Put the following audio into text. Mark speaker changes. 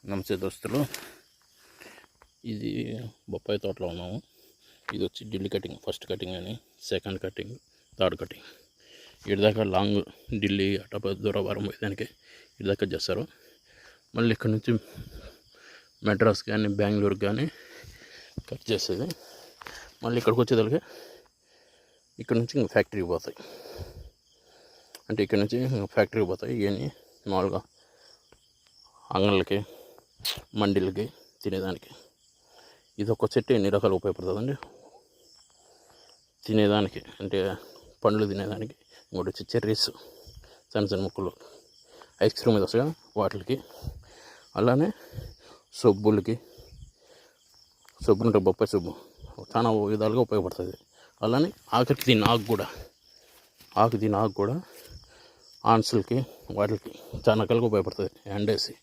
Speaker 1: నమస్తే దోస్తులు, ఇది బొప్పాయి తోటలో ఉన్నాము. ఇది వచ్చి ఢిల్లీ కటింగ్, ఫస్ట్ కటింగ్ అని, సెకండ్ కటింగ్, థర్డ్ కటింగ్. ఇటు దాకా లాంగ్ ఢిల్లీ అటప దూరవరం పోయేదానికి ఇటు దాకా చేస్తారు. మళ్ళీ ఇక్కడ నుంచి మెడ్రాస్ కానీ బెంగళూరు కానీ కట్ చేసేది. మళ్ళీ ఇక్కడికి వచ్చేదానికి ఇక్కడ నుంచి ఇంక ఫ్యాక్టరీకి పోతాయి. అంటే ఇక్కడ నుంచి ఫ్యాక్టరీకి పోతాయి. ఇవన్నీ మామూలుగా అంగళ్ళకి, మండీలకి తినేదానికి. ఇది ఒక చెట్టు ఎన్ని రకాలు ఉపయోగపడుతుందండి తినేదానికి. అంటే పండ్లు తినేదానికి. ఇంకోటి వచ్చి చెర్రీస్, చిన్న చిన్న ముక్కలు ఐస్ క్రీమ్ మీద వస్తాయి వాటికి. అలానే సబ్బులకి, సబ్బు ఉంటే బొప్పాయి సబ్బు చాలా విధాలుగా ఉపయోగపడుతుంది. అలానే ఆఖరికి దీని ఆకు కూడా ఆన్సులకి వాటికి చాలా రకాలుగా ఉపయోగపడుతుంది. ఎండేసి